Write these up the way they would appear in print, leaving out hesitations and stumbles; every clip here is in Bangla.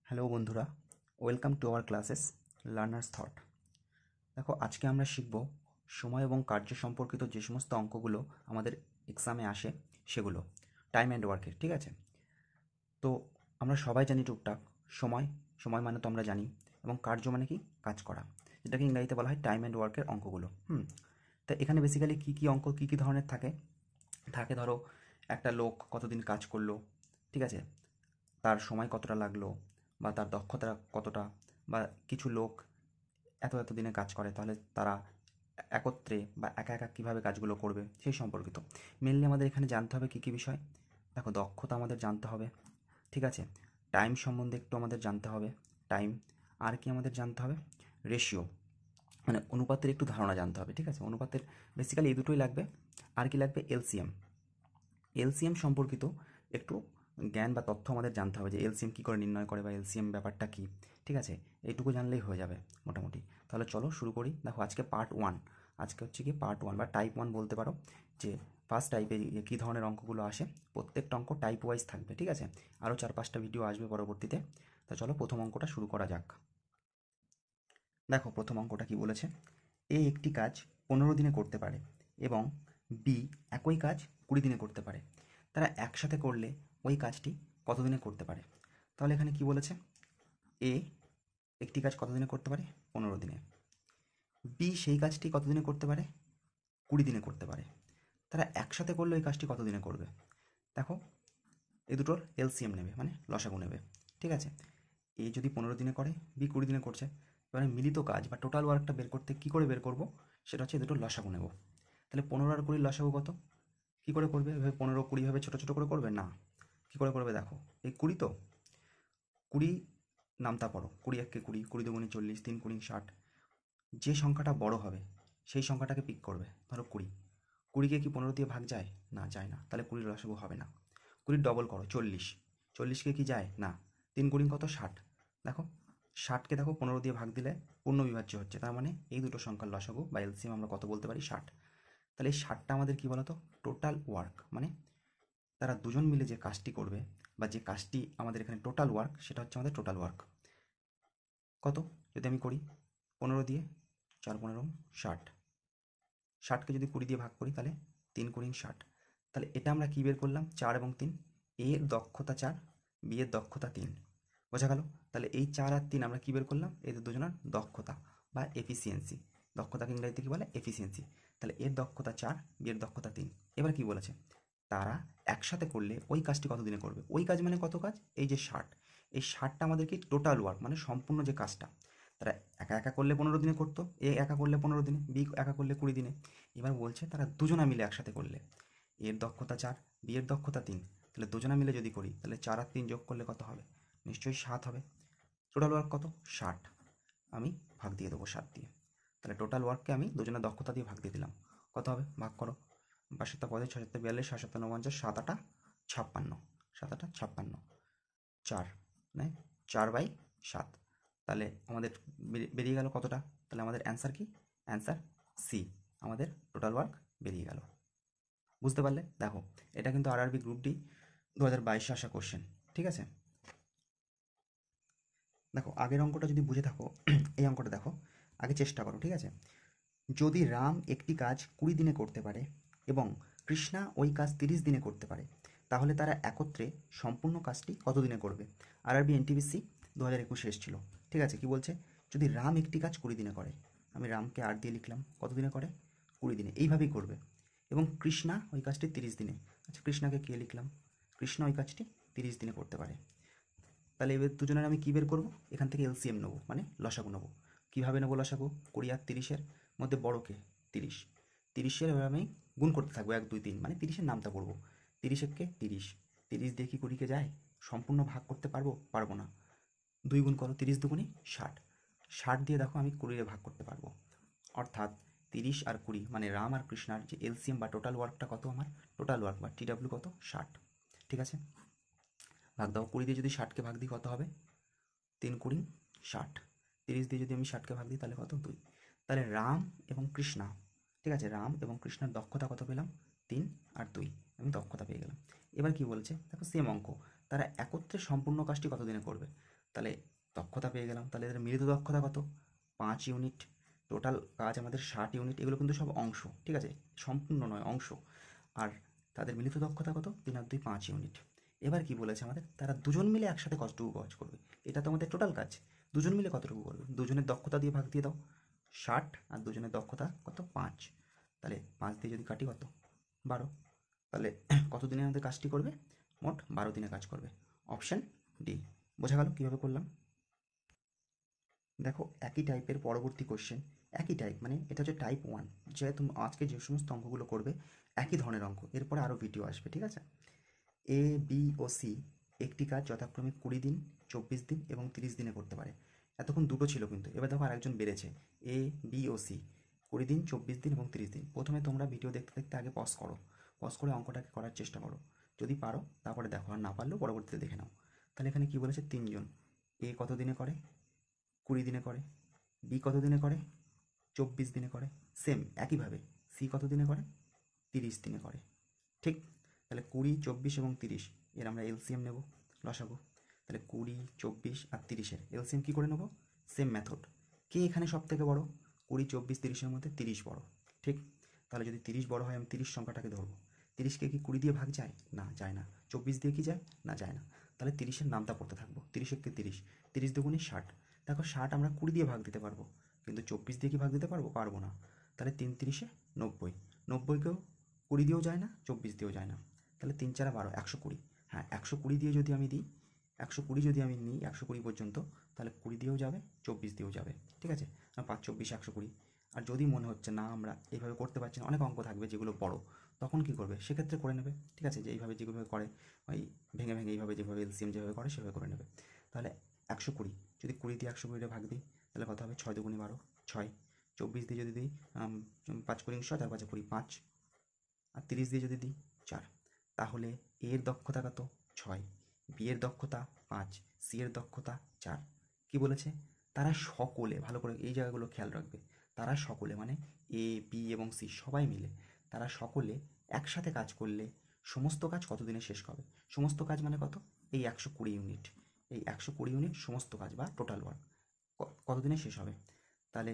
হ্যালো বন্ধুরা, welcome to our classes learners thought. দেখো, আজকে আমরা শিখব সময় এবং কার্য সম্পর্কিত যে সমস্ত অঙ্কগুলো আমাদের এক্সামে আসে সেগুলো টাইম অ্যান্ড ওয়ার্কের। ঠিক আছে? তো আমরা সবাই জানি টুকটাক সময় সময় মানে তো আমরা জানি, এবং কার্য মানে কি কাজ করা, যেটাকে ইংরাজিতে বলা হয় টাইম অ্যান্ড ওয়ার্কের অঙ্কগুলো। তা এখানে বেসিক্যালি কী কী অঙ্ক কী কী ধরনের থাকে থাকে ধরো, একটা লোক কতদিন কাজ করলো, ঠিক আছে, তার সময় কতটা লাগলো, বা তার দক্ষতা কতটা, বা কিছু লোক এত এত দিনে কাজ করে, তাহলে তারা একত্রে বা একা একা কীভাবে কাজগুলো করবে সেই সম্পর্কিত। মেনলি আমাদের এখানে জানতে হবে কী কী বিষয়। দেখো, দক্ষতা আমাদের জানতে হবে, ঠিক আছে, টাইম সম্বন্ধে একটু আমাদের জানতে হবে, টাইম, আর কি আমাদের জানতে হবে, রেশিও মানে অনুপাতের একটু ধারণা জানতে হবে, ঠিক আছে, অনুপাতের বেসিক্যালি এই দুটোই লাগবে। আর কি লাগবে, এলসিএম, এলসিএম সম্পর্কিত একটু জ্ঞান বা তথ্য আমাদের জানতে হবে, যে এলসিএম কী করে নির্ণয় করে বা এলসিএম ব্যাপারটা কী, ঠিক আছে, এইটুকু জানলেই হয়ে যাবে মোটামুটি। তাহলে চলো শুরু করি। দেখো, আজকে পার্ট ওয়ান, আজকে হচ্ছে কি পার্ট ওয়ান বা টাইপ ওয়ান বলতে পারো, যে ফার্স্ট টাইপে কী ধরনের অঙ্কগুলো আসে, প্রত্যেকটা অঙ্ক টাইপ ওয়াইজ থাকবে, ঠিক আছে, আরও 4-5টা ভিডিও আসবে পরবর্তীতে। তো চলো প্রথম অঙ্কটা শুরু করা যাক। দেখো, প্রথম অঙ্কটা কি বলেছে, এ একটি কাজ 15 দিনে করতে পারে এবং বি একই কাজ 20 দিনে করতে পারে। তারা একসাথে করলে ওই কাজটি কত দিনে করতে পারে? তাহলে এখানে কি বলেছে, এ একটি কাজ কত দিনে করতে পারে, 15 দিনে। বি সেই কাজটি কত দিনে করতে পারে, 20 দিনে করতে পারে। তারা একসাথে করলে ওই কাজটি কত দিনে করবে? দেখো, এই দুটোর এলসিএম নেবে, মানে লসাগু নেবে, ঠিক আছে। এ যদি 15 দিনে করে, বি 20 দিনে করছে, এবারে মিলিত কাজ বা টোটাল ওয়ার্কটা বের করতে কী করে বের করব, সেটা হচ্ছে এই দুটোর লসাগু নেব। তাহলে 15 আর 20 লসাগু কত? কী করে করবে? এভাবে 15-20 ভাবে ছোটো ছোটো করে করবে না। কী করে করবে দেখো, এই 20 তো 20 নামতা পড়ো, 20 × 1 = 20, 20 × 2 = 40, 3 × 2 = 60। যে সংখ্যাটা বড় হবে সেই সংখ্যাটাকে পিক করবে। ধরো 20, 20কে কি 15 দিয়ে ভাগ যায়? না, যায় না, তাহলে 20 লসাগু হবে না। 20 ডবল করো, 40, 40কে কি যায় না, 3 × 2 = কত, 60। দেখো, 60কে দেখো 15 দিয়ে ভাগ দিলে পূর্ণ বিভাজ্য হচ্ছে, তার মানে এই দুটো সংখ্যার লসাগু বা এলসিএম আমরা কত বলতে পারি, 60। তাহলে এই 60টা আমাদের কী বলতো, টোটাল ওয়ার্ক, মানে তারা দুজন মিলে যে কাজটি করবে বা যে কাজটি আমাদের এখানে টোটাল ওয়ার্ক, সেটা হচ্ছে আমাদের টোটাল ওয়ার্ক। কত যদি আমি করি, 15 দিয়ে 4 × 15 = 60, 60কে যদি 20 দিয়ে ভাগ করি তাহলে 3 × 2 = 60। তাহলে এটা আমরা কী বের করলাম, 4 এবং 3, এর দক্ষতা 4, বি এর দক্ষতা 3, বোঝা গেল। তাহলে এই 4 আর 3 আমরা কী বের করলাম, এদের দুজনের দক্ষতা বা এফিসিয়েন্সি। দক্ষতাকে ইংরেজিতে কী বলে, এফিসিয়েন্সি। তাহলে এর দক্ষতা 4, বি এর দক্ষতা 3। এবার কি বলেছে, তারা একসাথে করলে ওই কাজটি কত দিনে করবে? ওই কাজ মানে কত কাজ, এই যে 60, এই 60টা আমাদের কি টোটাল ওয়ার্ক, মানে সম্পূর্ণ যে কাজটা। তারা একা একা করলে 15 দিনে করতো, এ একা করলে 15 দিনে, বি একা করলে 20 দিনে। এবার বলছে তারা দুজনা মিলে একসাথে করলে, এর দক্ষতা 4, বি এর দক্ষতা 3, তাহলে দুজনা মিলে যদি করি তাহলে 4 আর 3 যোগ করলে কত হবে, নিশ্চয়ই 7 হবে। টোটাল ওয়ার্ক কত, 60, আমি ভাগ দিয়ে দেবো 7 দিয়ে। তাহলে টোটাল ওয়ার্ককে আমি দুজনের দক্ষতা দিয়ে ভাগ দিয়ে দিলাম, কত হবে, ভাগ করো, 5 × 5 = 6, 42, 7 × 7 = 49, 7 × 8 = 56, 7 × 8 = 56, 4 মানে 4/7। তাহলে আমাদের বেরিয়ে গেল কতটা, তাহলে আমাদের অ্যান্সার কি, অ্যান্সার সি, আমাদের টোটাল ওয়ার্ক বেরিয়ে গেল। বুঝতে পারলে? দেখো, এটা কিন্তু আরআরবি গ্রুপ ডি 2022-এ আসা কোশ্চেন, ঠিক আছে। দেখো, আগের অঙ্কটা যদি বুঝে থাকো, এই অঙ্কটা দেখো, আগে চেষ্টা করো, ঠিক আছে। যদি রাম একটি কাজ 20 দিনে করতে পারে এবং কৃষ্ণা ওই কাজ 30 দিনে করতে পারে, তাহলে তারা একত্রে সম্পূর্ণ কাজটি কত দিনে করবে? আরআরবি এনটিপিসি 2021-এ এসেছিল, ঠিক আছে। কি বলছে, যদি রাম একটি কাজ 20 দিনে করে, আমি রামকে 8 দিয়ে লিখলাম, কত দিনে করে, 20 দিনে, এইভাবেই করবে, এবং কৃষ্ণা ওই কাজটি 30 দিনে, আচ্ছা কৃষ্ণাকে কে লিখলাম, কৃষ্ণা ওই কাজটি 30 দিনে করতে পারে। তাহলে এবার দুজনের আমি কী বের করবো, এখান থেকে এলসিএম নেবো, মানে লসাগু নেবো। কীভাবে নেবো লসাগু, 20 আর 30-এর মধ্যে বড়কে 30, 30-এর এবার আমি গুণ করতে থাকবো, 1 2 3, মানে 30-এর নামতা করবো, 30-কে 30, 30 দিয়ে কি 20কে যায়, সম্পূর্ণ ভাগ করতে পারবো, পারবো না, 2 গুণ করো, 30 2 × 60, 60 দিয়ে দেখো আমি 20-এ ভাগ করতে পারবো। অর্থাৎ 30 আর 20 মানে রাম আর কৃষ্ণার যে এলসিএম বা টোটাল ওয়ার্কটা কত, আমার টোটাল ওয়ার্ক বা টিডাব্লিউ কত, 60, ঠিক আছে। ভাগ দাও, 20 দিয়ে যদি 60কে ভাগ দিই কত হবে, 3 × 20 = 60, 30 দিয়ে যদি আমি 60কে ভাগ দিই তাহলে কত, 2। তাহলে রাম এবং কৃষ্ণা, ঠিক আছে, রাম এবং কৃষ্ণার দক্ষতা কত পেলাম, 3 আর 2, আমি দক্ষতা পেয়ে গেলাম। এবার কি বলছে দেখো, সেম অঙ্ক, তারা একত্রে সম্পূর্ণ কাজটি কত দিনে করবে? তাহলে দক্ষতা পেয়ে গেলাম। তাহলে এদের মিলিত দক্ষতা কত? 5 ইউনিট। টোটাল কাজ আমাদের 60 ইউনিট। এগুলো কিন্তু সব অংশ, ঠিক আছে, সম্পূর্ণ নয়, অংশ। আর তাদের মিলিত দক্ষতা কত? 3 আর 2 5 ইউনিট। এবার কি বলেছে আমাদের? তারা দুজন মিলে একসাথে কতটুকু কাজ করবে। এটা তো আমাদের টোটাল কাজ। দুজন মিলে কতটুকু করবে? দুজনের দক্ষতা দিয়ে ভাগ দিয়ে দাও। 60 আর দুজনের দক্ষতা কত? 5। তাহলে 5 দিয়ে যদি কাটি কত? 12। তাহলে কত দিনে আমাদের কাজটি করবে? মোট 12 দিনে কাজ করবে। Option D. বোঝা গেল কীভাবে করলাম? দেখো একই টাইপের পরবর্তী কোশ্চেন, একই টাইপ, মানে এটা হচ্ছে টাইপ 1, যে তুমি আজকে যে সমস্ত অঙ্কগুলো করবে একই ধরনের অঙ্ক, এরপরে আরও ভিডিও আসবে, ঠিক আছে? এ, বি ও সি একটি কাজ যথাক্রমে 20 দিন, 24 দিন এবং 30 দিনে করতে পারে। এতক্ষণ দুটো ছিল, কিন্তু এবার দেখো আরেকজন বেড়েছে। এ, বি ও সি 20 দিন, 24 দিন এবং 30 দিন। প্রথমে তোমরা ভিডিও দেখতে দেখতে আগে পজ করো, পজ করে অঙ্কটাকে করার চেষ্টা করো। যদি পারো তারপরে দেখো, আর না পারলেও পরবর্তীতে দেখে নাও। তাহলে এখানে কি বলেছে? 3জন। এ কত দিনে করে? 20 দিনে করে। বি কত দিনে করে? 24 দিনে করে। সেম একইভাবে সি কত দিনে করে? 30 দিনে করে। ঠিক? তাহলে 20, 24 এবং 30 এর আমরা এলসিএম নেব, লসাগু। তাহলে 20, 24 আর 30-এর এলসিএম কী করে নেব? Same method. কে এখানে সব থেকে বড়? 20, 24, 30-এর মধ্যে 30 বড়। ঠিক? তাহলে যদি 30 বড় হয়, আমি 30 সংখ্যাটাকে ধরবো। 30কে কি 20 দিয়ে ভাগ যায়? না, যায় না। 24 দিয়ে কি যায়? না, যায় না। তাহলে 30-এর নামটা পড়তে থাকবো। 30-একে 30, 30 দুগুণে 60। দেখো 60 আমরা 20 দিয়ে ভাগ দিতে পারবো, কিন্তু 24 দিয়ে কি ভাগ দিতে পারবো? পারবো না। তাহলে 3 30-এ 90, 90কেও 20 দিয়েও যায় না, 24 দিয়েও যায় না। তাহলে 3 4 12, 120। হ্যাঁ, 120 দিয়ে যদি আমি দিই, 120 যদি আমি নিই 120 পর্যন্ত, তাহলে 20 দিয়েও যাবে, 24 দিয়েও যাবে। ঠিক আছে? 5 24 120। আর যদি মনে হচ্ছে না আমরা এইভাবে করতে পারছি না, অনেক অঙ্ক থাকবে যেগুলো বড়, তখন কি করবে? সেক্ষেত্রে করে নেবে। ঠিক আছে? যে এইভাবে যেগুলো করে, ওই ভেঙে ভেঙে এইভাবে যেভাবে এলসিএম যেভাবে করে সেভাবে করে নেবে। তাহলে 120 যদি 20 দিয়ে 120 ভাগ দিই, তাহলে কত হবে? 6 দুগুণে 12, 6। 24 দিয়ে যদি দিই 5 কুড়ি 6, 4 5 কুড়ি 5, আর 30 দিয়ে যদি দিই 4। তাহলে এর দক্ষতা কত? 6। বি এর দক্ষতা 5, সি এর দক্ষতা 4। কি বলেছে? তারা সকলে, ভালো করে এই জায়গাগুলো খেয়াল রাখবে, তারা সকলে মানে এ, বি এবং সি সবাই মিলে, তারা সকলে একসাথে কাজ করলে সমস্ত কাজ কত দিনে শেষ হবে? সমস্ত কাজ মানে কত? এই 120 ইউনিট। এই 120 ইউনিট সমস্ত কাজ বা টোটাল ওয়ার্ক কত দিনে শেষ হবে? তাহলে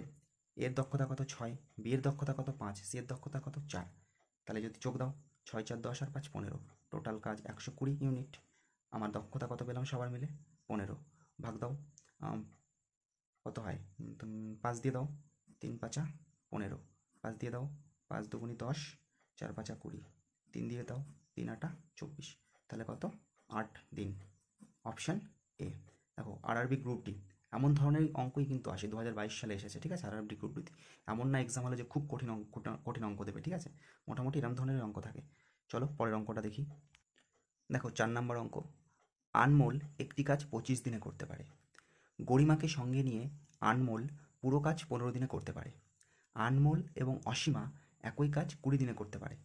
এর দক্ষতা কত? 6, বি এর দক্ষতা কত? 5, সি এর দক্ষতা কত? 4। তাহলে যদি যোগ দাও, 6 4 10 আর 5 15, টোটাল কাজ 120 ইউনিট। আমার দক্ষতা কত পেলাম সবার মিলে? 15। ভাগ দাও, কত হয়? 5 দিয়ে দাও, 3 5 15। 5 দিয়ে দাও, 5 দুগুণি 10, 4 5 20। 3 দিয়ে দাও, 3 8 24। তাহলে কত? 8 দিন। Option A. দেখো আরআরবি গ্রুপ ডি এমন ধরনের অঙ্কই কিন্তু আসে, 2022 সালে এসেছে। ঠিক আছে? আরআরবি গ্রুপ ডিতে এমন না এক্সাম হলে যে খুব কঠিন অঙ্ক, কঠিন অঙ্ক দেবে। ঠিক আছে? মোটামুটি এরকম ধরনের অঙ্ক থাকে। চলো পরের অঙ্কটা দেখি। দেখো 4 নম্বর অঙ্ক। আনমোল একটি কাজ 25 দিনে করতে পারে। গরিমাকে সঙ্গে নিয়ে আনমোল পুরো কাজ 15 দিনে করতে পারে। আনমোল এবং অসীমা একই কাজ 20 দিনে করতে পারে।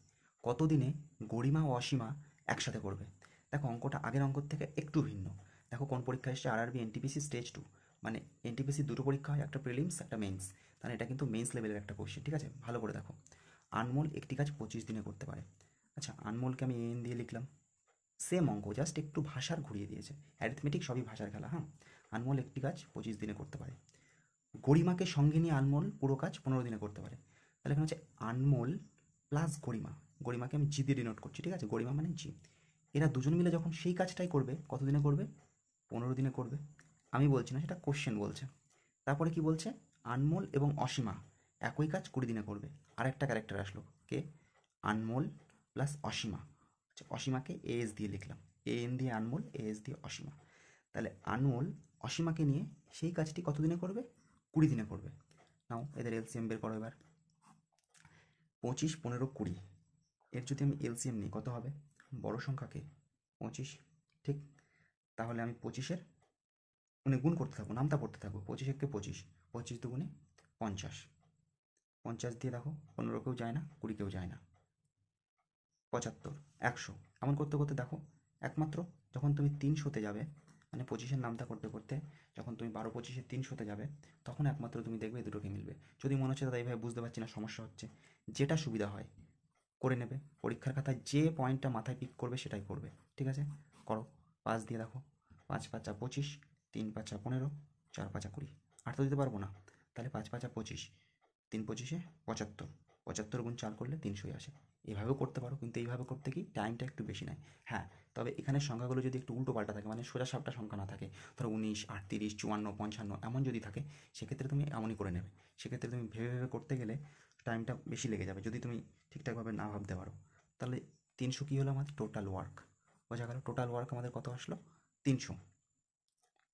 কত দিনে গরিমা ও অসীমা একসাথে করবে? দেখো অঙ্কটা আগের অঙ্কর থেকে একটু ভিন্ন। দেখো কোন পরীক্ষা এসছে? আরআরবি এনটিপিসি স্টেজ 2, মানে এনটিপিসি দুটো পরীক্ষা হয়, একটা প্রিলিমস একটা মেন্স। তাহলে এটা কিন্তু মেন্স লেভেলের একটা কোশ্চেন। ঠিক আছে? ভালো করে দেখো। আনমোল একটি কাজ 25 দিনে করতে পারে। আচ্ছা, আনমোলকে আমি এন দিয়ে লিখলাম। সেম অঙ্ক, জাস্ট একটু ভাষার ঘুরিয়ে দিয়েছে। অ্যারিথমেটিক সবই ভাষার খেলা। হ্যাঁ, আনমোল একটি কাজ 25 দিনে করতে পারে। গরিমাকে সঙ্গে নিয়ে আনমোল পুরো কাজ 15 দিনে করতে পারে। তাহলে এখানে হচ্ছে আনমোল প্লাস গরিমা। গরিমাকে আমি জি দিয়ে ডিনোট করছি। ঠিক আছে? গরিমা মানে জি। এরা দুজন মিলে যখন সেই কাজটাই করবে, কত দিনে করবে? 15 দিনে করবে। আমি বলছি না, সেটা কোশ্চেন বলছে। তারপরে কি বলছে? আনমোল এবং অসীমা একই কাজ 20 দিনে করবে। আরেকটা ক্যারেক্টার আসলো, কে? আনমোল প্লাস অসীমা। আচ্ছা, অসীমাকে এএস দিয়ে লিখলাম। এ এন দিয়ে আনমোল, এএস দিয়ে অসীমা। তাহলে আনমোল অসীমাকে নিয়ে সেই কাজটি কত দিনে করবে? 20 দিনে করবে। নাও এদের এলসিএম বের করো এবার। 25 15 20, এর যদি আমি এলসিএম নিই কত হবে? বড় সংখ্যাকে 25। ঠিক? তাহলে আমি 25-এর মানে গুণ করতে থাকবো, নামতা পড়তে থাকবো। 25 একে 25, 25 দুগুণে 50। 50 দিয়ে দেখো 15 কেউ যায় না, 20 কেউ যায় না, 75 100। এমন করতে করতে দেখো একমাত্র যখন তুমি 300-তে যাবে, মানে 25-এর নামতা করতে করতে যখন তুমি 12 25-এ 300-তে যাবে, তখন একমাত্র তুমি দেখবে এই দুটোকে মিলবে। যদি মনে হচ্ছে দাদা এইভাবে বুঝতে পারছি না, সমস্যা হচ্ছে, যেটা সুবিধা হয় করে নেবে। পরীক্ষার খাতায় যে পয়েন্টটা মাথায় পিক করবে সেটাই করবে। ঠিক আছে? করো। 5 দিয়ে দেখো, 5 5 25, তিন পাঁচা 15, 4 পাঁচা 20, 8 তো দিতে পারবো না, তাহলে 5 পাঁচা 25, 3 পঁচিশে 75, 75 গুণ 4 করলে 300 আসে। এভাবেও করতে পারো, কিন্তু এইভাবে করতে কি টাইমটা একটু বেশি নেয়। হ্যাঁ, তবে এখানে সংখ্যাগুলো যদি একটু উল্টো পাল্টা থাকে, মানে সোজা সাপটা সংখ্যা না থাকে, ধরো 19, 38, 54, 55 এমন যদি থাকে, সেক্ষেত্রে তুমি এমনই করে নেবে। সেক্ষেত্রে তুমি ভেবে ভেবে করতে গেলে টাইমটা বেশি লেগে যাবে। যদি তুমি ঠিকঠাকভাবে না ভাবতে পারো, তাহলে 300 কী হলো আমাদের টোটাল ওয়ার্ক, বোঝা গেল? টোটাল ওয়ার্ক আমাদের কত আসলো? 300।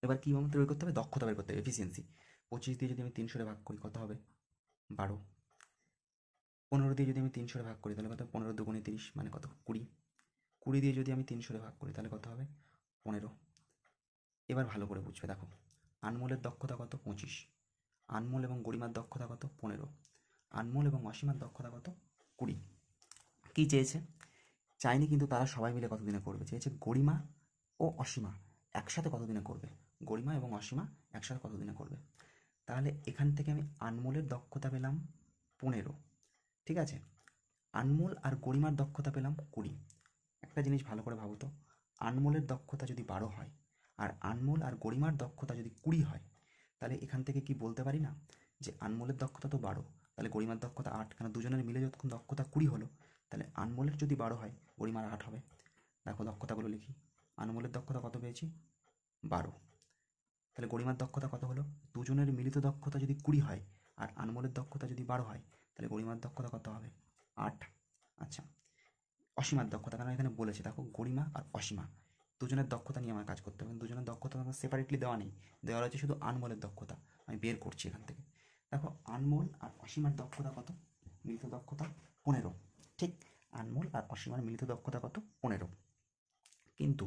এবার কী আমাদের বের করতে হবে? দক্ষতা বের করতে হবে, এফিসিয়েন্সি। 25 দিয়ে যদি আমি 300 ভাগ করি কত হবে? 12। 15 দিয়ে যদি আমি 300 ভাগ করি তাহলে কত? 15 দুগুণে 30 মানে কত? 20। 20 দিয়ে যদি আমি 300 ভাগ করি তাহলে কত হবে? 15। এবার ভালো করে বুঝবে, দেখো আনমোলের দক্ষতা কত? 25। আনমোল এবং গরিমার দক্ষতা কত? 15। আনমোল এবং অসীমার দক্ষতা কত? 20। কী চেয়েছে? চাইনি কিন্তু তারা সবাই মিলে কতদিনে করবে, চেয়েছে গরিমা ও অসীমা একসাথে কতদিনে করবে। গরিমা এবং অসীমা একসাথে কতদিনে করবে। তাহলে এখান থেকে আমি আনমোলের দক্ষতা পেলাম 15, ঠিক আছে? আনমোল আর গরিমার দক্ষতা পেলাম 20। একটা জিনিস ভালো করে ভাবো তো, আনমোলের দক্ষতা যদি 12 হয় আর আনমোল আর গরিমার দক্ষতা যদি 20 হয়, তাহলে এখান থেকে কি বলতে পারি না যে আনমোলের দক্ষতা তো 12, তাহলে গরিমার দক্ষতা 8, কেন দুজনের মিলে যখন দক্ষতা 20 হলো, তাহলে আনমোলের যদি 12 হয় গরিমার 8 হবে। দেখো দক্ষতাগুলো লিখি, আনমোলের দক্ষতা কত পেয়েছি? 12। তাহলে গরিমার দক্ষতা কত হলো? দুজনের মিলিত দক্ষতা যদি 20 হয় আর আনমোলের দক্ষতা যদি 12 হয়, তাহলে গরিমার দক্ষতা কত হবে? 8। আচ্ছা, অসীমার দক্ষতা, কারণ এখানে বলেছে দেখো গরিমা আর অসীমা দুজনের দক্ষতা নিয়ে আমার কাজ করতে হবে, দুজনের দক্ষতা আমার সেপারেটলি দেওয়া নেই, দেওয়া রয়েছে শুধু আনমোলের দক্ষতা। আমি বের করছি এখান থেকে। দেখো আনমোল আর অসীমার দক্ষতা কত? মিলিত দক্ষতা 15, ঠিক? আনমোল আর অসীমার মিলিত দক্ষতা কত? 15। কিন্তু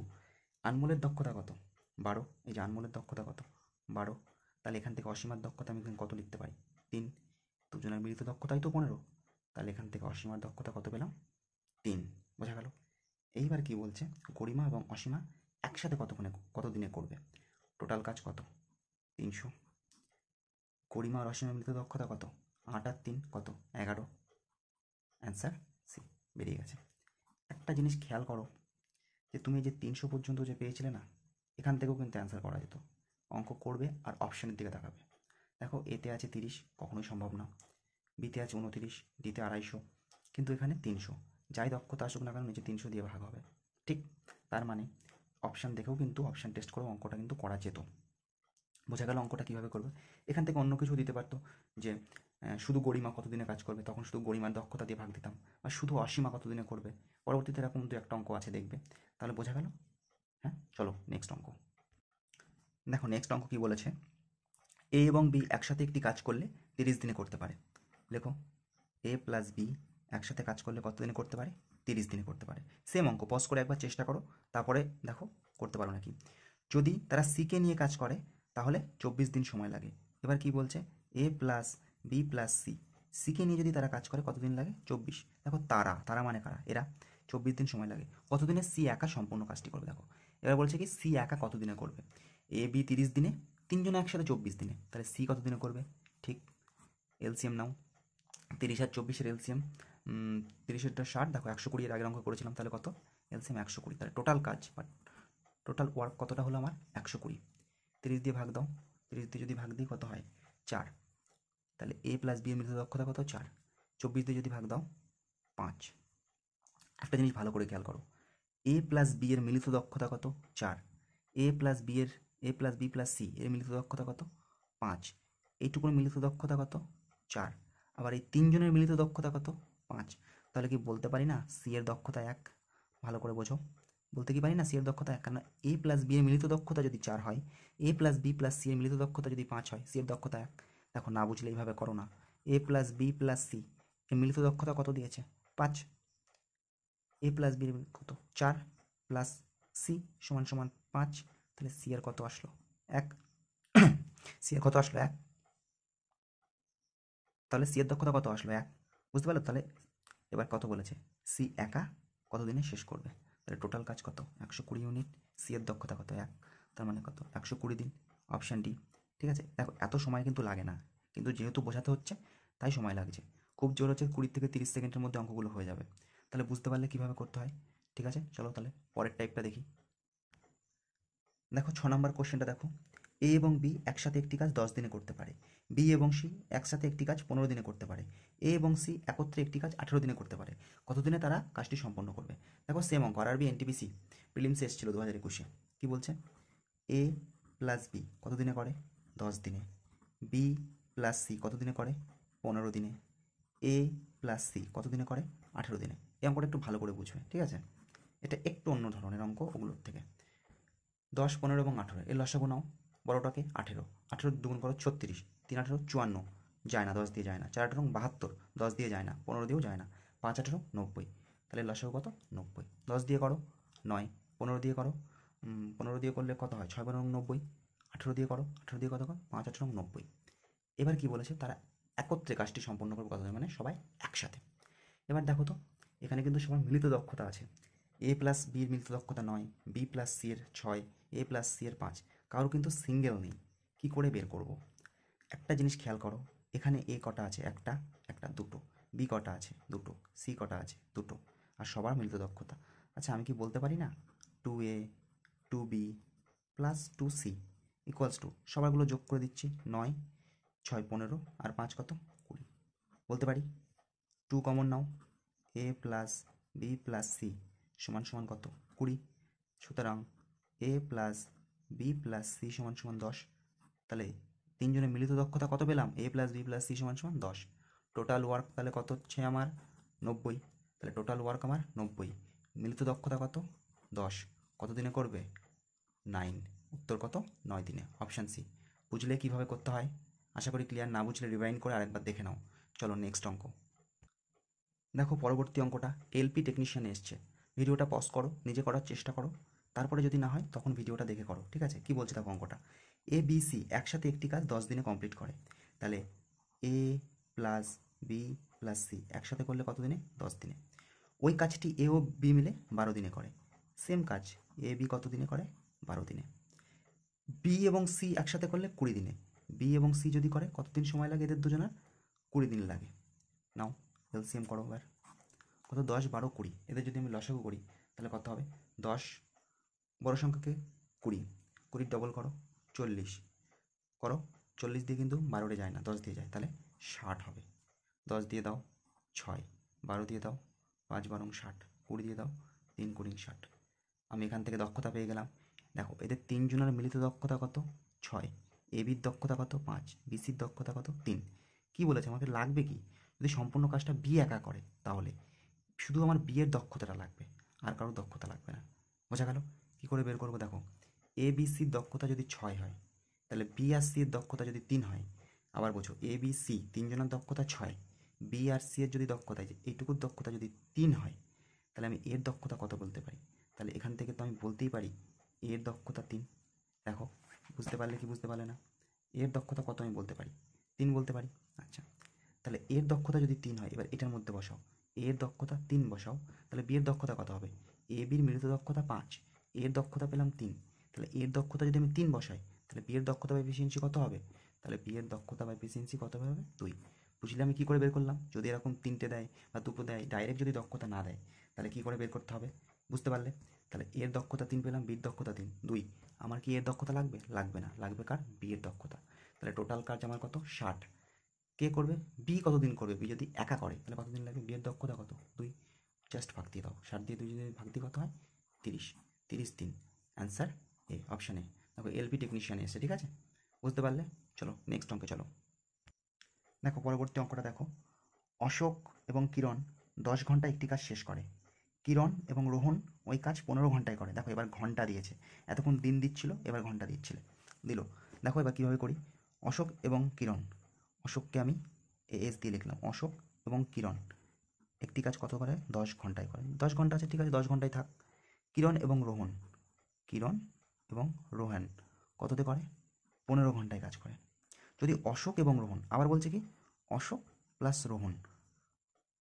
আনমোলের দক্ষতা কত? 12। এই যে আনমোলের দক্ষতা কত? 12। তাহলে এখান থেকে অসীমার দক্ষতা আমি এখানে কত লিখতে পারি? 3। দুজনের মিলিত দক্ষতাই তো 15, তাহলে এখান থেকে অসীমার দক্ষতা কত পেলাম? 3। বোঝা গেল? এইবার কি বলছে? গরিমা এবং অসীমা একসাথে কতদিনে করবে। টোটাল কাজ কত? 300। গরিমা আর অসীমার মিলিত দক্ষতা কত? 8 আর 3 কত? 11। অ্যান্সার সি, বেরিয়ে গেছে। একটা জিনিস খেয়াল করো, যে তুমি যে 300 পর্যন্ত যে পেয়েছিলে না, এখান থেকেও কিন্তু অ্যান্সার করা যেত। অঙ্ক করবে আর অপশানের দিকে তাকাবে। দেখো এতে আছে 30, কখনোই সম্ভব না। বিতে আছে 29, ডিতে 250, কিন্তু এখানে 300। যাই দক্ষতা আসুক না কেন নিচে 300 দিয়ে ভাগ হবে, ঠিক? তার মানে অপশান দেখেও কিন্তু অপশান টেস্ট করেও অঙ্কটা কিন্তু করা যেত। বোঝা গেল অঙ্কটা কীভাবে করবে। এখান থেকে অন্য কিছু দিতে পারতো, যে শুধু গরিমা কতদিনে কাজ করবে, তখন শুধু গরিমার দক্ষতা দিয়ে ভাগ দিতাম, বা শুধু অসীমা কতদিনে করবে। পরবর্তীতে এরকম দু একটা অঙ্ক আছে, দেখবে। তাহলে বোঝা গেল? হ্যাঁ, চলো নেক্সট অঙ্ক দেখো। নেক্সট অঙ্ক কী বলেছে? এ এবং বি একসাথে একটি কাজ করলে 30 দিনে করতে পারে। লেখো, এ প্লাস বি একসাথে কাজ করলে কত দিনে করতে পারে? 30 দিনে করতে পারে। সেম অঙ্ক, পজ করে একবার চেষ্টা করো, তারপরে দেখো করতে পারো নাকি। যদি তারা সিকে নিয়ে কাজ করে তাহলে 24 দিন সময় লাগে। এবার কি বলছে? এ প্লাস বি প্লাস সি, সিকে নিয়ে যদি তারা কাজ করে কতদিন লাগে? 24। দেখো তারা, তারা মানে কারা? এরা। 24 দিন সময় লাগে। কতদিনে সি একা সম্পূর্ণ কাজটি করবে? দেখো এবার বলছে কি সি একা কতদিনে করবে। এ বি 30 দিনে, তিনজনে একসাথে 24 দিনে, তাহলে সি কতদিনে করবে? ঠিক, এলসিএম নাও। 30 আর 24-এর এলসিএম, 30-এরটা 60, দেখো 120 এর আগের অঙ্ক করেছিলাম, তাহলে কত? এলসিএম 120। তাহলে টোটাল কাজ বা টোটাল ওয়ার্ক কতটা হলো আমার? 120। 30 দিয়ে ভাগ দাও, 30 দিয়ে যদি ভাগ দিই কত হয়? 4। তাহলে এ প্লাস বি এর মিলিত দক্ষতা কত? 4। 24 দিয়ে যদি ভাগ দাও 5। একটা জিনিস ভালো করে খেয়াল করো, এ প্লাস বি এর মিলিত দক্ষতা কত? 4। এ প্লাস বি এর, এ প্লাস বি প্লাস সি এর মিলিত দক্ষতা কত? 5। এইটুকুর মিলিত দক্ষতা কত? 4। আবার এই তিনজনের মিলিত দক্ষতা কত? 5। তাহলে কি বলতে পারি না সি এর দক্ষতা 1? ভালো করে বোঝো, বলতে কি পারি না সি এর দক্ষতা 1? কারণ এ প্লাস বি এর মিলিত দক্ষতা যদি 4 হয়, এ প্লাস বি প্লাস সি এর মিলিত দক্ষতা যদি 5 হয়, সি এর দক্ষতা 1। দেখো না বুঝলে এইভাবে করো না। এ প্লাস বি প্লাস সি এর মিলিত দক্ষতা কত দিয়েছে? 5। এ প্লাস বি কত? 4 প্লাস সি সমান সমান 5। তাহলে সি এর কত আসলো? 1। সি এর কত আসলো? 1। তাহলে সি এর দক্ষতা কত আসলো? 1। বুঝতে পারলো? তাহলে এবার কত বলেছে? সি একা কতদিনে শেষ করবে। তাহলে টোটাল কাজ কত? 120 ইউনিট। সি এর দক্ষতা কত? 1। তার মানে কত? 120 দিন। Option D. ঠিক আছে, দেখো এত সময় কিন্তু লাগে না, কিন্তু যেহেতু বোঝাতে হচ্ছে তাই সময় লাগছে। খুব জোর হচ্ছে 20 থেকে 30 সেকেন্ডের মধ্যে অঙ্কগুলো হয়ে যাবে। তাহলে বুঝতে পারলে কীভাবে করতে হয়। ঠিক আছে, চলো তাহলে পরের টাইপটা দেখি। দেখো 6 নম্বর কোশ্চেনটা দেখো, এ এবং বি একসাথে একটি কাজ 10 দিনে করতে পারে, বি এবং সি একসাথে একটি কাজ 15 দিনে করতে পারে, এ এবং সি একত্রে একটি কাজ 18 দিনে করতে পারে। কত দিনে তারা কাজটি সম্পন্ন করবে? দেখো সেম অঙ্ক, আরআরবি এনটিপিসি প্রিলিমসে এসেছিল 2021-এ। কী বলছে? এ প্লাস বি কত দিনে করে? 10 দিনে। বি প্লাস সি কত দিনে করে? 15 দিনে। এ প্লাস সি কত দিনে করে? 18 দিনে। এই অঙ্কটা একটু ভালো করে বুঝবে, ঠিক আছে? এটা একটু অন্য ধরনের অঙ্ক ওগুলোর থেকে। 10, 15 এবং 18 এর লসাগু নাও। বড়টাকে 18, 18 দুগুণ করো 36, 3 18 54, যায় না, 10 দিয়ে যায় না। 4 18 72, 10 দিয়ে যায় না, 15 দিয়েও যায় না। 5 18 90, তাহলে লসাগু কত? 90। 10 দিয়ে করো 9, 15 দিয়ে করো 15 দিয়ে করলে কত হয়? 6 15 90। 18 দিয়ে করো, 18 দিয়ে কত কর? 5 18 90। এবার কি বলেছে? তারা একত্রে কাজটি সম্পন্ন করবে কত দিনে? মানে সবাই একসাথে। এবার দেখো তো, এখানে কিন্তু সবার মিলিত দক্ষতা আছে। এ প্লাস বির মিলিত দক্ষতা 9, বি প্লাস সি এর 6, এ প্লাস সি এর 5, কারো কিন্তু সিঙ্গেল নেই। কি করে বের করব? একটা জিনিস খেয়াল করো, এখানে এ কটা আছে? একটা, একটা দুটো। বি কটা আছে? দুটো। সি কটা আছে? দুটো। আর সবার মিলিত দক্ষতা। আচ্ছা আমি কি বলতে পারি না 2a 2b plus 2c equals to, সবারগুলো যোগ করে দিচ্ছি, 9 6 15 আর 5 কত? 20। বলতে পারি 2 কমন নাও, এ প্লাস বি প্লাস সি সমান সমান কত? 20। সুতরাং এ প্লাস বি প্লাস সি সমান সমান 10। তাহলে তিনজনের মিলিত দক্ষতা কত পেলাম? এ প্লাস বি প্লাস সি সমান সমান 10। টোটাল ওয়ার্ক তাহলে কত হচ্ছে আমার? 90। তাহলে টোটাল ওয়ার্ক আমার 90। মিলিত দক্ষতা কত? 10। কত দিনে করবে? 9। উত্তর কত? 9 দিনে। Option C. বুঝলে কীভাবে করতে হয়? আশা করি ক্লিয়ার। না বুঝলে রিভাইন্ড করে আরেকবার দেখে নাও। চলো নেক্সট অঙ্ক। দেখো পরবর্তী অঙ্কটা এলপি টেকনিশিয়ানে এসছে। ভিডিওটা পজ করো, নিজে করার চেষ্টা করো, তারপরে যদি না হয় তখন ভিডিওটা দেখে করো, ঠিক আছে? কি বলছে দেখো অঙ্কটা, এ বি সি একসাথে একটি কাজ 10 দিনে কমপ্লিট করে। তাহলে এ প্লাস বি প্লাস সি একসাথে করলে কত দিনে? 10 দিনে। ওই কাজটি এ ও বি মিলে 12 দিনে করে। সেম কাজ এ বি কত দিনে করে? 12 দিনে। বি এবং সি একসাথে করলে 20 দিনে। বি এবং সি যদি করে কতদিন সময় লাগে এদের দুজনের? 20 দিন লাগে। নাও এলসিএম করো এবার। কত? 10 12 20। এদের যদি আমি লসাগু করি তাহলে কত হবে? 10 বড় সংখ্যাকে 20, 20 ডবল করো 40 করো। 40 দিয়ে কিন্তু 12 যায় না, 10 দিয়ে যায়, তাহলে 60 হবে। 10 দিয়ে দাও 6, 12 দিয়ে দাও 5 12 60, 20 দিয়ে দাও 3 20 60। আমি এখান থেকে দক্ষতা পেয়ে গেলাম। দেখো এদের তিনজনের মিলিত দক্ষতা কত? 6। এ বির দক্ষতা কত? 5। বিসির দক্ষতা কত? 3। কি বলেছে আমাকে লাগবে কি? যদি সম্পূর্ণ কাজটা বি একা করে তাহলে শুধু আমার বিয়ের দক্ষতাটা লাগবে, আর কারোর দক্ষতা লাগবে না। বোঝা গেল? কী করে বের করবো? দেখো এ বি সির দক্ষতা যদি 6 হয়, তাহলে বি আর সির দক্ষতা যদি 3 হয়, আবার বোঝো এ বি সি তিনজনের দক্ষতা 6, বি আর সি এর যদি দক্ষতা এইটুকুর দক্ষতা যদি 3 হয়, তাহলে আমি এর দক্ষতা কত বলতে পারি? তাহলে এখান থেকে তো আমি বলতেই পারি এর দক্ষতা 3। দেখো বুঝতে পারলে কি বুঝতে পারলে না? এর দক্ষতা কত আমি বলতে পারি? 3 বলতে পারি। আচ্ছা তাহলে এর দক্ষতা যদি 3 হয়, এবার এটার মধ্যে বসাও, এর দক্ষতা 3 বসাও, তাহলে বি এর দক্ষতা কত হবে? এ বির মিলিত দক্ষতা 5, এর দক্ষতা পেলাম 3, তাহলে এর দক্ষতা যদি আমি 3 বসাই তাহলে বি এর দক্ষতা বা এফিসিয়েন্সি কত হবে? তাহলে বি এর দক্ষতা বা এফিসিয়েন্সি কত হবে? 2। বুঝলে আমি কী করে বের করলাম? যদি এরকম 3টে দেয় বা 2টো দেয়, ডাইরেক্ট যদি দক্ষতা না দেয় তাহলে কী করে বের করতে হবে? বুঝতে পারলে? তাহলে এর দক্ষতা 3 পেলাম, বির দক্ষতা 3, 2। আমার কি এর দক্ষতা লাগবে? লাগবে না, লাগবে কার? বি এর দক্ষতা। তাহলে টোটাল কাজ আমার কত? 60। কে করবে? বি কতদিন করবে? বি যদি একা করে তাহলে কতদিন লাগবে? বি এর দক্ষতা কত? 2। জাস্ট ভাগ দিয়ে দাও, 60 দিয়ে 2 যদি ভাগ দিয়ে কত হয়? 30। 30 3। Answer A, option A. দেখো এলপি টেকনিশিয়ানে এসে, ঠিক আছে? বুঝতে পারলে? চলো নেক্সট অঙ্কে চলো। দেখো পরবর্তী অঙ্কটা দেখো, অশোক এবং কিরণ 10 ঘন্টা একটি কাজ শেষ করে। কিরণ এবং রোহন ওই কাজ 15 ঘন্টায় করে। দেখো এবার ঘন্টা দিয়েছে, এতক্ষণ দিন দিচ্ছিল, এবার ঘন্টা দিচ্ছিল, দিল। দেখো এবার কীভাবে করি, অশোক এবং কিরণ, অশোককে আমি এস দিয়ে লিখলাম, অশোক এবং কিরণ একটি কাজ কত করে? 10 ঘন্টায় করে। 10 ঘন্টা আছে, ঠিক আছে, 10 ঘন্টায় থাক। কিরণ এবং রোহন, কিরণ এবং রোহন কততে করে? 15 ঘন্টায় কাজ করে। যদি অশোক এবং রোহন, আবার বলছে কি, অশোক প্লাস রোহন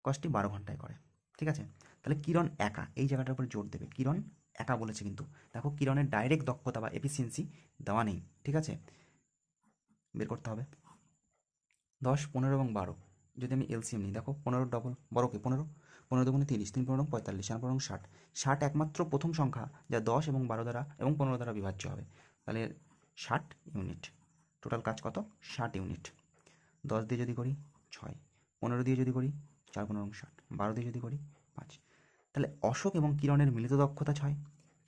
কাজটি 12 ঘন্টায় করে, ঠিক আছে? তাহলে কিরণ একা, এই জায়গাটার উপরে জোর দেবে, কিরণ একা বলেছে কিন্তু। দেখো কিরণের ডাইরেক্ট দক্ষতা বা এফিসিয়েন্সি দেওয়া নেই, ঠিক আছে? বের করতে হবে। 10 15 এবং 12 যদি আমি এলসিএম নিই, দেখো 15 ডবল বড়কে 15, 15 দুগুণে 30, 3 15 45, 4 15 60। 60 একমাত্র প্রথম সংখ্যা যা 10 এবং 12 দ্বারা এবং 15 দ্বারা বিভাজ্য হবে। তাহলে 60 ইউনিট। টোটাল কাজ কত? 60 ইউনিট। 10 দিয়ে যদি করি 6, 15 দিয়ে যদি করি 4×15 = 60, 12 দিয়ে যদি করি 5। তাহলে অশোক এবং কিরণের মিলিত দক্ষতা 6,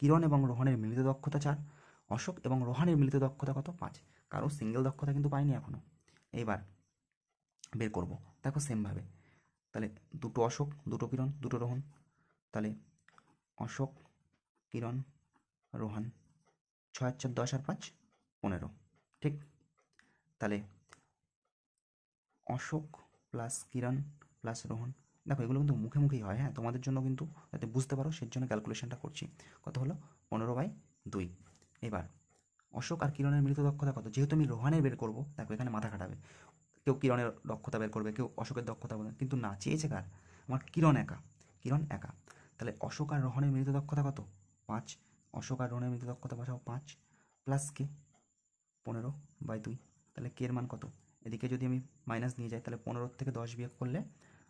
কিরণ এবং রোহনের মিলিত দক্ষতা 4, অশোক এবং রোহানের মিলিত দক্ষতা কত? 5। কারো সিঙ্গেল দক্ষতা কিন্তু পাইনি এখনও। এইবার বের করব, দেখো সেমভাবে। তাহলে দুটো অশোক, দুটো কিরণ, দুটো রোহন। তাহলে অশোক, কিরণ, রোহান, 6 আর 4 10 আর 5 15, ঠিক? তাহলে অশোক প্লাস কিরণ প্লাস রোহন, দেখো এগুলো কিন্তু মুখে মুখেই হয়, হ্যাঁ, তোমাদের জন্য কিন্তু যাতে বুঝতে পারো সেই জন্য ক্যালকুলেশনটা করছি। কত হলো? 15/2। এবার অশোক আর কিরণের মিলিত দক্ষতা কত? যেহেতু আমি রোহানের বের করবো, দেখো এখানে মাথা খাটাবে, কেউ কিরণের দক্ষতা বের করবে, কেউ অশোকের দক্ষতা বলবে, কিন্তু না, চেয়েছে কার? আমার কিরণ একা, কিরণ একা। তাহলে অশোক আর রোহনের মিলিত দক্ষতা কত? 5। অশোক আর রোহনের মিলিত দক্ষতা বসাও 5 প্লাস কে 15/2। তাহলে কে এর মান কত? এদিকে যদি আমি মাইনাস নিয়ে যাই তাহলে 15 থেকে 10 বিয়োগ করলে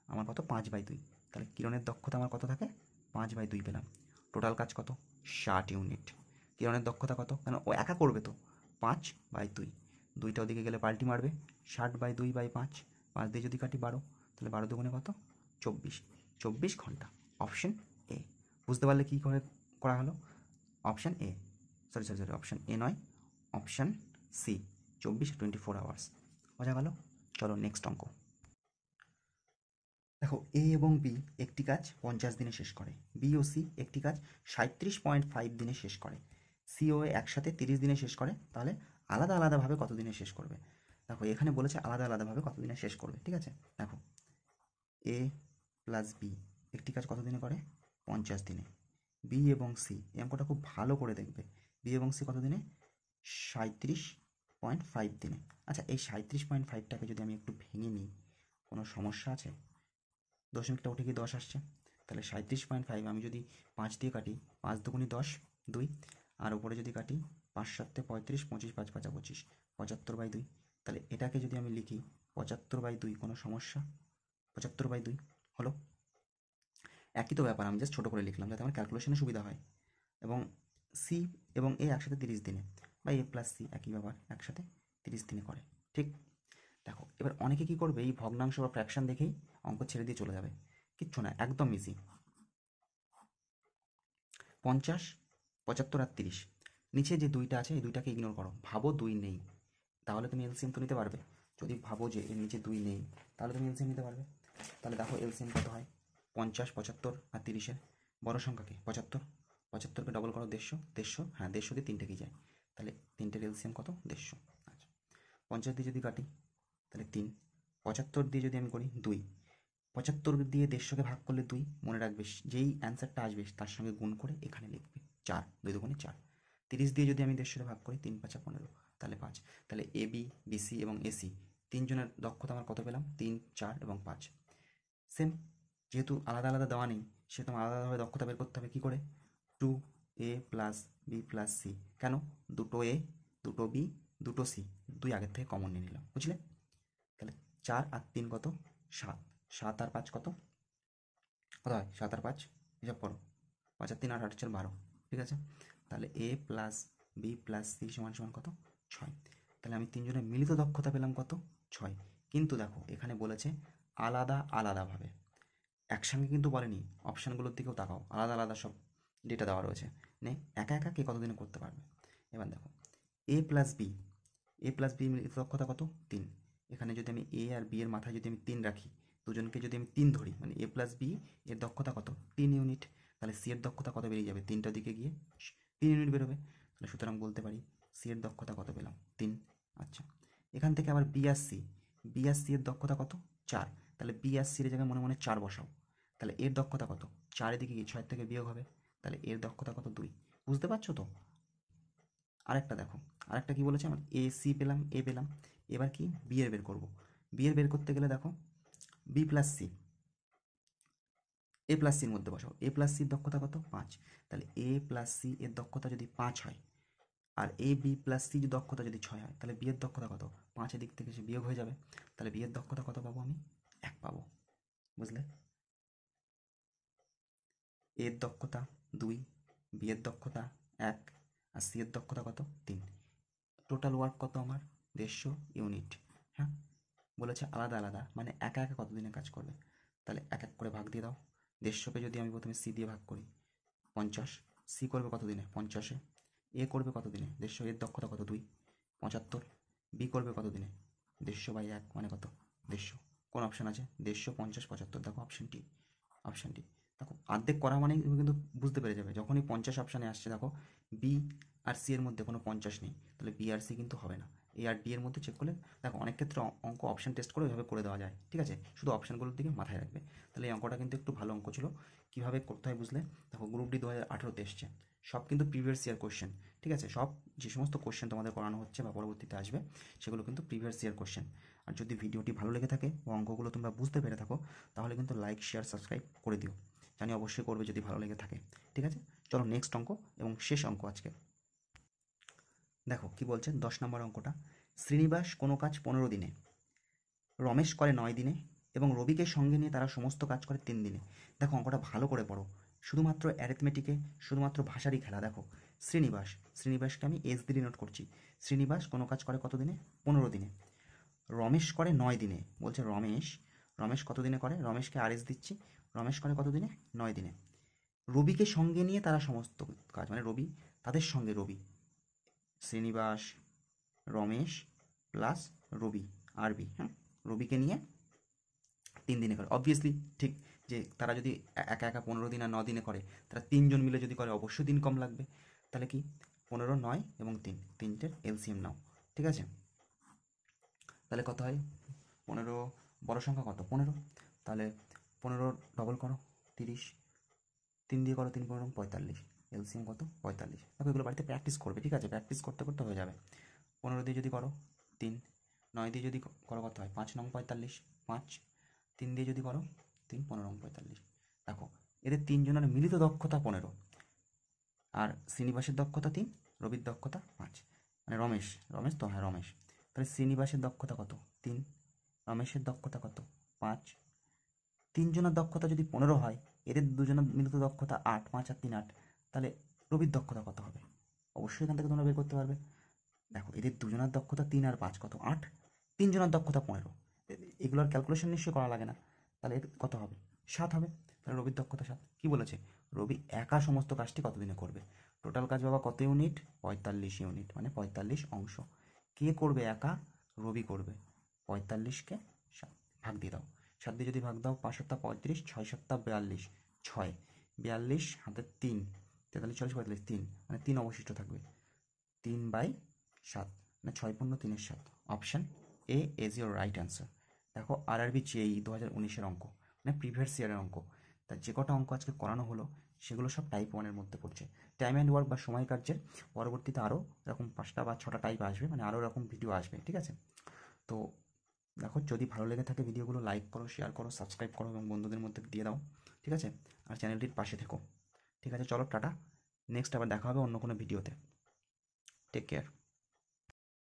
আমার কত? 5/2। তাহলে কিরণের দক্ষতা আমার কত থাকে? 5/2 পেলাম। টোটাল কাজ কত? 60 ইউনিট। কিরণের দক্ষতা কত? কেন ও একা করবে তো, 5/2। দুইটা ওদিকে গেলে পাল্টি মারবে, 60/2/5, 5 দিয়ে যদি কাটি 12, তাহলে 12 দুগুণে কত? 24। 24 ঘন্টা। Option A. বুঝতে পারলে কী করে করা হলো? Option A, sorry, option A নয়, অপশান সি, 24 আওয়ার্স। বোঝা গেল? চলো নেক্সট অঙ্ক। দেখো এ এবং বি একটি কাজ 50 দিনে শেষ করে, বি ও সি একটি কাজ 37.5 দিনে শেষ করে, সি ও এ একসাথে 30 দিনে শেষ করে, তাহলে আলাদা আলাদাভাবে কত দিনে শেষ করবে? দেখো এখানে বলেছে আলাদা আলাদাভাবে কত দিনে শেষ করবে, ঠিক আছে? দেখো এ প্লাস বি একটি কাজ কত দিনে করে? 50 দিনে। বি এবং সি, এই অঙ্কটা খুব ভালো করে দেখবে, বি এবং সি কত দিনে? 37.5 দিনে। আচ্ছা, এই 37.5টাকে যদি আমি একটু ভেঙে নিই, কোনো সমস্যা আছে? দশমিকটা উঠে গিয়ে 10 আসছে, তাহলে 37.5 আমি যদি 5 দিয়ে কাটি, 5 দুগুণি 10, 2, আর উপরে যদি কাটি 5 7 35, 25 5 5 25, 75/2। তাহলে এটাকে যদি আমি লিখি 75/2, কোনো সমস্যা? 75/2 হলো। একই তো ব্যাপার, আমি জাস্ট ছোটো করে লিখলাম যাতে আমার ক্যালকুলেশনে সুবিধা হয়। এবং সি এবং এ একসাথে 30 দিনে, বা এ প্লাস সি একই ব্যাপার, একসাথে 30 দিনে করে, ঠিক? দেখো এবার অনেকে কী করবে, এই ভগ্নাংশ বা ফ্র্যাকশন দেখেই অঙ্ক ছেড়ে দিয়ে চলে যাবে। কিচ্ছু না, একদম ইজি। 50, 75 আর 30, নিচে যে দুইটা আছে এই দুইটাকে ইগনোর করো, ভাবো 2 নেই, তাহলে তুমি এলসিএম তো নিতে পারবে। যদি ভাবো যে এর নিচে 2 নেই, তাহলে তুমি এলসিএম নিতে পারবে। তাহলে দেখো এলসিএম কত হয়? 50, 75 আর 30-এর বড় সংখ্যাকে 75, 75কে ডবল করো 150, 150, হ্যাঁ 150 দিয়ে 3টেকেই যায়, তাহলে 3টের এলসিএম কত? 150। আচ্ছা, 50 দিয়ে যদি কাটি তাহলে 3, 75 দিয়ে যদি আমি করি 2, 75 দিয়ে 150কে ভাগ করলে 2, মনে রাখবে যেই অ্যান্সারটা আসবে তার সঙ্গে গুণ করে এখানে লিখবে 4, 2 দুগুণে 4। 30 দিয়ে যদি আমি 150কে ভাগ করি 3 5 15, তাহলে 5। তাহলে এ বি, বিসি এবং এসি তিনজনের দক্ষতা আমার কত পেলাম? 3 4 এবং 5। সেম, যেহেতু আলাদা আলাদা দেওয়া নেই সেহেতু আমার আলাদাভাবে দক্ষতা বের করতে হবে। কী করে? 2a plus B plus C. কেন? দুটো এ, দুটো বি, দুটো সি, 2 আগের থেকে কমন নিয়ে নিলাম, বুঝলে? তাহলে 4 আর 3 কত? 7, 7 আর 5 কত? কত হয়? 7 আর 5 হিসাব করো, 5 আর 3 আর 8 12, ঠিক আছে? তাহলে এ প্লাস বি প্লাস সি সমান সমান কত? 6। তাহলে আমি তিনজনের মিলিত দক্ষতা পেলাম কত? 6। কিন্তু দেখো এখানে বলেছে আলাদা আলাদাভাবে, একসঙ্গে কিন্তু বলেনি। অপশানগুলোর দিকেও তাকাও, আলাদা আলাদা সব ডেটা দেওয়া রয়েছে। নে একা একা কে কতদিনে করতে পারবে? এবার দেখো এ প্লাস বি, এ প্লাস বি মিলিত দক্ষতা কত? 3। এখানে যদি আমি এ আর বি এর মাথায় যদি আমি 3 রাখি, দুজনকে যদি আমি 3 ধরি, মানে এ প্লাস বি এর দক্ষতা কত? 3 ইউনিট। তাহলে সি এর দক্ষতা কত বেরিয়ে যাবে? 3টার দিকে গিয়ে 3 ইউনিট বেরোবে। তাহলে সুতরাং বলতে পারি সি এর দক্ষতা কত পেলাম? 3। আচ্ছা, এখান থেকে আবার বি আর সি, বি আর সি এর দক্ষতা কত? 4। তাহলে বি আর সির জায়গায় মনে মনে 4 বসাও। তাহলে এর দক্ষতা কত? 4 দিকে গিয়ে 6 থেকে বিয়োগ হবে, তাহলে এর দক্ষতা কত? 2। বুঝতে পারছো তো? আরেকটা দেখো, আরেকটা কি বলেছে আমার? এ সি পেলাম, এ পেলাম, এবার কি বি এর বের করবো। বি এর বের করতে গেলে দেখো বি প্লাস সি, এ প্লাস সির মধ্যে বসাও, এ প্লাস সির দক্ষতা কত? 5। তাহলে এ প্লাস সি এর দক্ষতা যদি 5 হয়, আর এ বি প্লাস সি দক্ষতা যদি 6 হয়, তাহলে বি এর দক্ষতা কত? 5 দিক থেকে সে বিয়োগ হয়ে যাবে, তাহলে বি এর দক্ষতা কত পাবো আমি? 1 পাবো। বুঝলে? এর দক্ষতা 2, বি এর দক্ষতা 1, আর সি এর দক্ষতা কত? 3। টোটাল ওয়ার্ক কত আমার 150 ইউনিট। হ্যাঁ, বলেছে আলাদা আলাদা, মানে একা একা কত দিনে কাজ করবে। তাহলে এক এক করে ভাগ দিয়ে দাও। 150কে যদি আমি প্রথমে সি দিয়ে ভাগ করি 50, সি করবে কত দিনে 50-এ। এ করবে কত দিনে 150, এর দক্ষতা কত 2, 75। বি করবে কত দিনে 150/1 মানে কত 150। কোন অপশান আছে 150, 50, 75? দেখো অপশানটি, অপশানটি দেখো অর্ধেক করা মানে তুমি কিন্তু বুঝতে পেরে যাবে। যখনই 50 অপশানে আসছে দেখো বি আর সি এর মধ্যে কোনো 50 নেই, তাহলে বি আর সি কিন্তু হবে না। এ আর ডি এর মধ্যে চেক করলে দেখো অনেক ক্ষেত্রে অঙ্ক অপশান টেস্ট করে ওইভাবে করে দেওয়া যায়, ঠিক আছে? শুধু অপশানগুলোর দিকে মাথায় রাখবে। তাহলে এই অঙ্কটা কিন্তু একটু ভালো অঙ্ক ছিল। কীভাবে করতে হয় বুঝলে? দেখো গ্রুপ ডি 2018-তে এসছে, সব কিন্তু প্রিভিয়াস ইয়ার কোশ্চেন, ঠিক আছে? সব যে সমস্ত কোশ্চেন তোমাদের করানো হচ্ছে বা পরবর্তীতে আসবে সেগুলো কিন্তু প্রিভিয়াস ইয়ার কোশ্চেন। আর যদি ভিডিওটি ভালো লেগে থাকে বা অঙ্কগুলো তোমরা বুঝতে পেরে থাকো তাহলে কিন্তু লাইক, শেয়ার, সাবস্ক্রাইব করে দিও। জানি অবশ্যই করবে যদি ভালো লেগে থাকে, ঠিক আছে? চলো নেক্সট অঙ্ক এবং শেষ অঙ্ক আজকে। দেখো কি বলছে 10 নম্বর অঙ্কটা। শ্রীনিবাস কোনো কাজ 15 দিনে, রমেশ করে 9 দিনে এবং রবিকে সঙ্গে নিয়ে তারা সমস্ত কাজ করে 3 দিনে। দেখো অঙ্কটা ভালো করে পড়ো, শুধুমাত্র অ্যারিথমেটিকে শুধুমাত্র ভাষারই খেলা। দেখো শ্রীনিবাস, শ্রীনিবাসকে আমি এস দিয়ে নোট করছি। শ্রীনিবাস কোনো কাজ করে কত দিনে 15 দিনে, রমেশ করে 9 দিনে। বলছে রমেশ, রমেশ কত দিনে করে, রমেশকে আর এস দিচ্ছি, রমেশ করে কত দিনে 9 দিনে। রবিকে সঙ্গে নিয়ে তারা সমস্ত কাজ, মানে রবি, তাদের সঙ্গে রবি, শ্রীনিবাস, রমেশ প্লাস রবি, আরবি, হ্যাঁ, রবিকে নিয়ে 3 দিনে করে। অবভিয়াসলি ঠিক, যে তারা যদি একা একা 15 দিন আর 9 দিনে করে, তারা 3 জন মিলে যদি করে অবশ্যই দিন কম লাগবে। তাহলে কি 15, 9 এবং 3, তিনটের এলসিএম নাও, ঠিক আছে? তাহলে কত হয় 15, বড় সংখ্যা কত 15, তাহলে 15 ডবল করো 30, 3 দিয়ে করো 3 15 45, এলসিএম কত 45। দেখো এগুলো বাড়িতে প্র্যাকটিস করবে, ঠিক আছে? প্র্যাকটিস করতে করতে হয়ে যাবে। 15 দিয়ে যদি করো 3, 9 দিয়ে যদি করো কত হয় 5 9 45, 5, 3 দিয়ে যদি করো 3 15 45। দেখো এদের তিনজনের মিলিত দক্ষতা 15, আর শ্রীনিবাসের দক্ষতা 3, রবির দক্ষতা 5, মানে রমেশ, রমেশ তো হ্যাঁ রমেশ। তাহলে শ্রীনিবাসের দক্ষতা কত 3, রমেশের দক্ষতা কত 5, তিনজনের দক্ষতা যদি 15 হয়, এদের দুজনের মিলিত দক্ষতা 8, 5 আর 3 8, তাহলে রবির দক্ষতা কত হবে? অবশ্যই এখান থেকে তোমরা বের করতে পারবে। দেখো এদের দুজনের দক্ষতা 3 আর 5 কত 8, তিনজনের দক্ষতা 15, এগুলোর ক্যালকুলেশন নিশ্চয়ই করা লাগে না। তাহলে এর কত হবে 7 হবে। তাহলে রবির দক্ষতা 7। কি বলেছে? রবি একা সমস্ত কাজটি কত দিনে করবে। টোটাল কাজ বাবা কত ইউনিট 45 ইউনিট, মানে 45 অংশ। কে করবে একা? রবি করবে। 45কে 7 ভাগ দিয়ে দাও, 7 দিয়ে যদি ভাগ দাও 5 7 35, 6 7 42, 6 42 হাতে 3, 43 40 45, 3 মানে 3 অবশিষ্ট থাকবে, 3/7 মানে 6 পূর্ণ 3-এর 7। Option A is your right answer. দেখো আরআরবি জেই 2019-এর অঙ্ক, মানে প্রিভিয়াস ইয়ারের অঙ্ক। তা যে কটা অঙ্ক আজকে করানো হলো সেগুলো সব টাইপ 1-এর মধ্যে পড়ছে। টাইম অ্যান্ড ওয়ার্ক বা সময় কার্যের পরবর্তীতে আরও এরকম 5টা বা 6টা টাইপ আসবে, মানে আরও এরকম ভিডিও আসবে, ঠিক আছে? তো দেখো যদি ভালো লেগে থাকে ভিডিওগুলো লাইক করো, শেয়ার করো, সাবস্ক্রাইব করো এবং বন্ধুদের মধ্যে দিয়ে দাও, ঠিক আছে? আর চ্যানেলটির পাশে থেকো, ঠিক আছে? চলো টাটা, নেক্সট আবার দেখা হবে অন্য কোনো ভিডিওতে। Take care.